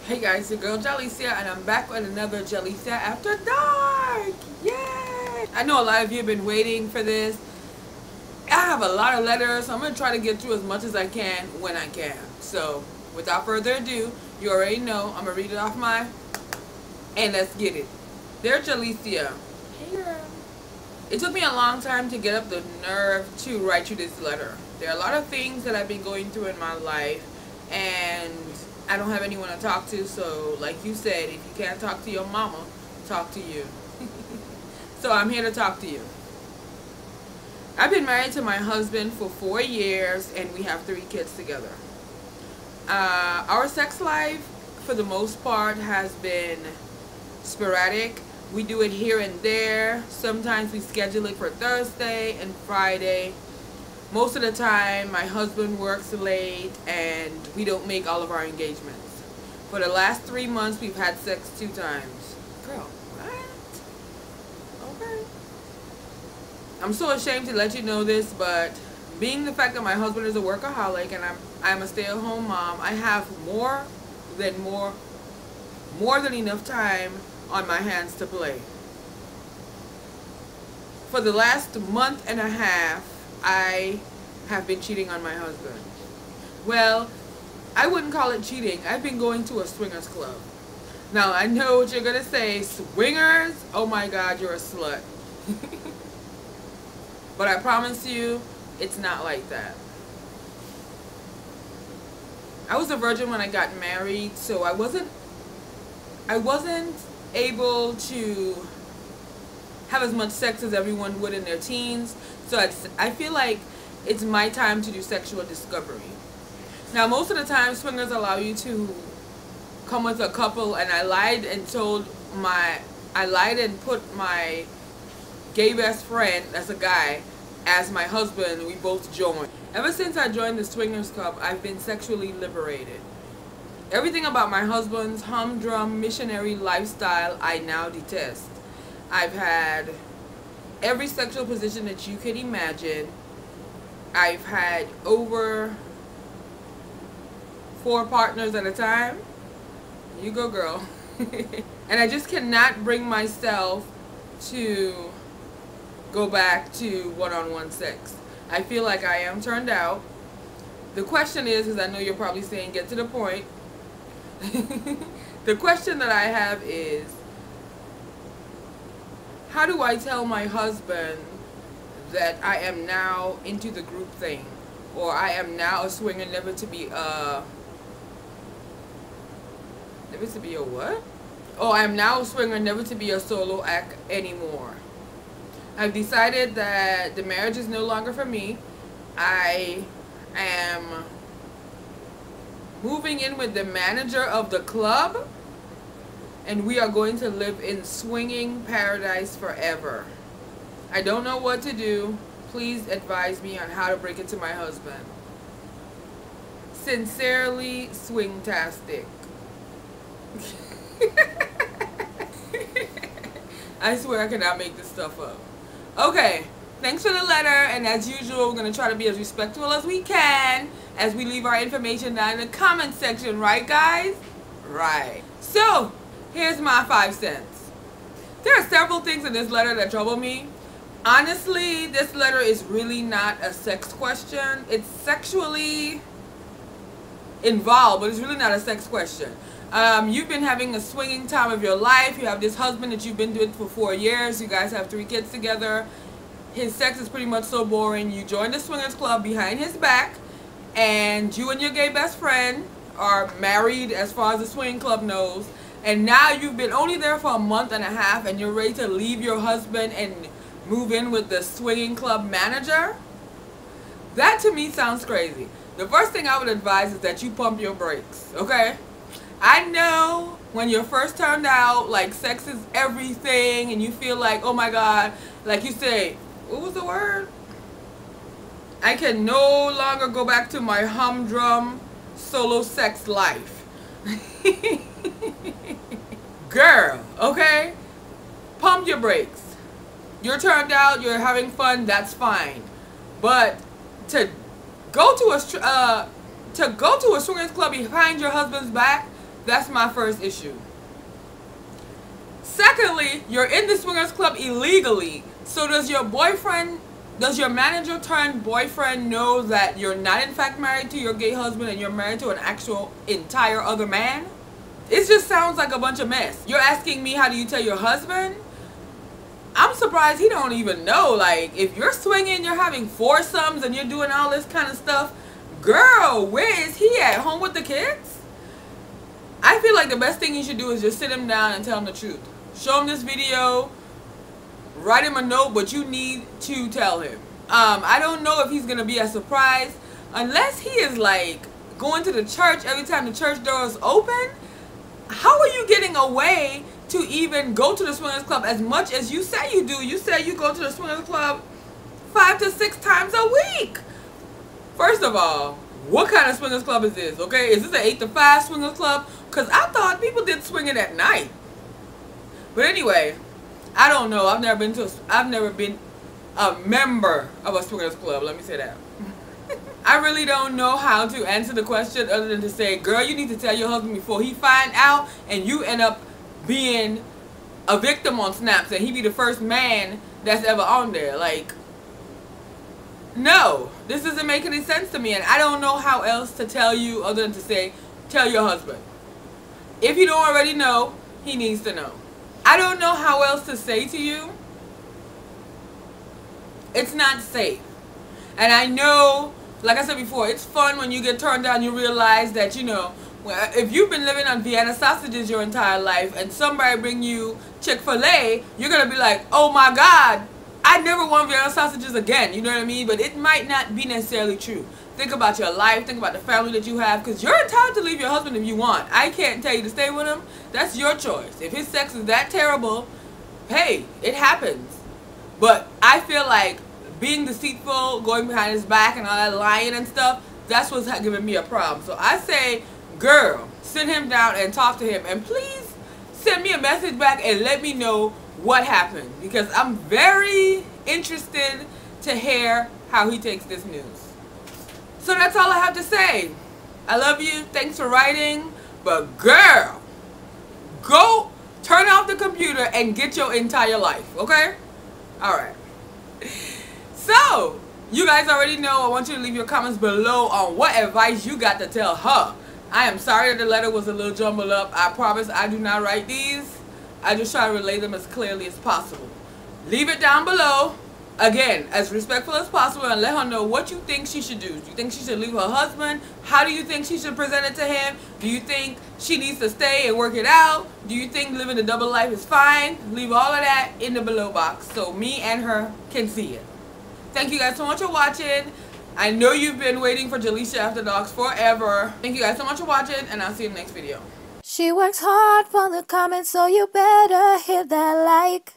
Hey guys, your girl Jahlicia, and I'm back with another Jahlicia After Dark. Yay! I know a lot of you have been waiting for this. I have a lot of letters, so I'm going to try to get through as much as I can when I can. So, without further ado, you already know, I'm going to read it off and let's get it. Dear Jahlicia. Hey girl. It took me a long time to get up the nerve to write you this letter. There are a lot of things that I've been going through in my life, and I don't have anyone to talk to, so like you said, if you can't talk to your mama, talk to you. So I'm here to talk to you. I've been married to my husband for 4 years, and we have 3 kids together. Our sex life, for the most part, has been sporadic. We do it here and there. Sometimes we schedule it for Thursday and Friday. Most of the time, my husband works late and we don't make all of our engagements. For the last 3 months, we've had sex 2 times. Girl, what? Okay. I'm so ashamed to let you know this, but being the fact that my husband is a workaholic and I'm a stay-at-home mom, I have more than enough time on my hands to play. For the last month and a half, I have been cheating on my husband. Well, I wouldn't call it cheating. I've been going to a swingers club. Now, I know what you're going to say. Swingers? Oh my God, you're a slut. But I promise you, it's not like that. I was a virgin when I got married, so I wasn't able to have as much sex as everyone would in their teens. So I feel like it's my time to do sexual discovery. Now, most of the time, swingers allow you to come with a couple, and I lied and put my gay best friend, that's a guy, as my husband. We both joined. Ever since I joined the swingers club, I've been sexually liberated. Everything about my husband's humdrum missionary lifestyle I now detest. I've had every sexual position that you could imagine. I've had over 4 partners at a time. You go, girl. And I just cannot bring myself to go back to one-on-one sex. I feel like I am turned out. The question is, because I know you're probably saying, get to the point. The question that I have is, how do I tell my husband that I am now into the group thing, or I am now a swinger, never to be a what? Oh, I am now a swinger, never to be a solo act anymore. I've decided that the marriage is no longer for me. I am moving in with the manager of the club, and we are going to live in swinging paradise forever. I don't know what to do. Please advise me on how to break it to my husband. Sincerely, Swingtastic. I swear I cannot make this stuff up. Okay, thanks for the letter, and as usual, we're going to try to be as respectful as we can as we leave our information down in the comment section, right guys? Right. So, here's my 5 cents. There are several things in this letter that trouble me. Honestly, this letter is really not a sex question. It's sexually involved, but it's really not a sex question. You've been having a swinging time of your life. You have this husband that you've been with for 4 years. You guys have 3 kids together. His sex is pretty much so boring. You joined the swingers club behind his back, and you and your gay best friend are married as far as the swinging club knows. And now you've been only there for a month and a half, and you're ready to leave your husband and move in with the swinging club manager? That to me sounds crazy. The first thing I would advise is that you pump your brakes, okay? I know when you're first turned out, like sex is everything, and you feel like, oh my God, like you say, what was the word? I can no longer go back to my humdrum solo sex life. Girl, okay? Pump your brakes. You're turned out, you're having fun, that's fine. But to go to a swingers club behind your husband's back, That's my first issue. Secondly, you're in the swingers club illegally. So does your manager turned boyfriend know that you're not in fact married to your gay husband and you're married to an actual entire other man? It just sounds like a bunch of mess. You're asking me, how do you tell your husband? I'm surprised he don't even know. Like, if you're swinging, you're having foursomes and you're doing all this kind of stuff, girl, where is he at? Home with the kids? I feel like the best thing you should do is just sit him down and tell him the truth. Show him this video, write him a note, but you need to tell him. I don't know if he's going to be as surprised unless he is like going to the church every time the church door is open. How are you getting away to even go to the swingers club as much as you say you do? You say you go to the swingers club 5 to 6 times a week. First of all, what kind of swingers club is this? Okay, is this an 8 to 5 swingers club? Because I thought people did swinging at night. But anyway, I don't know. I've never been a member of a swingers club. Let me say that. I really don't know how to answer the question other than to say, girl, you need to tell your husband before he find out and you end up being a victim on Snaps and he be the first man that's ever on there. Like, no, this doesn't make any sense to me, and I don't know how else to tell you other than to say, tell your husband. If you don't already know, he needs to know. I don't know how else to say to you. It's not safe. And I know, like I said before, it's fun when you get turned down. You realize that, you know, if you've been living on Vienna sausages your entire life and somebody bring you Chick-fil-A, you're going to be like, oh my God, I never want Vienna sausages again. You know what I mean? But it might not be necessarily true. Think about your life. Think about the family that you have. Because you're entitled to leave your husband if you want. I can't tell you to stay with him. That's your choice. If his sex is that terrible, hey, it happens. But I feel like being deceitful, going behind his back and all that lying and stuff, that's what's giving me a problem. So I say, girl, sit him down and talk to him. And please send me a message back and let me know what happened. Because I'm very interested to hear how he takes this news. So that's all I have to say. I love you. Thanks for writing. But girl, go turn off the computer and get your entire life. Okay? Alright. So, you guys already know. I want you to leave your comments below on what advice you got to tell her. I am sorry that the letter was a little jumbled up. I promise I do not write these. I just try to relay them as clearly as possible. Leave it down below. Again, as respectful as possible, and let her know what you think she should do. Do you think she should leave her husband? How do you think she should present it to him? Do you think she needs to stay and work it out? Do you think living a double life is fine? Leave all of that in the below box so me and her can see it. Thank you guys so much for watching. I know you've been waiting for Jahlicia After Darks forever. Thank you guys so much for watching, and I'll see you in the next video. She works hard for the comments, so you better hit that like.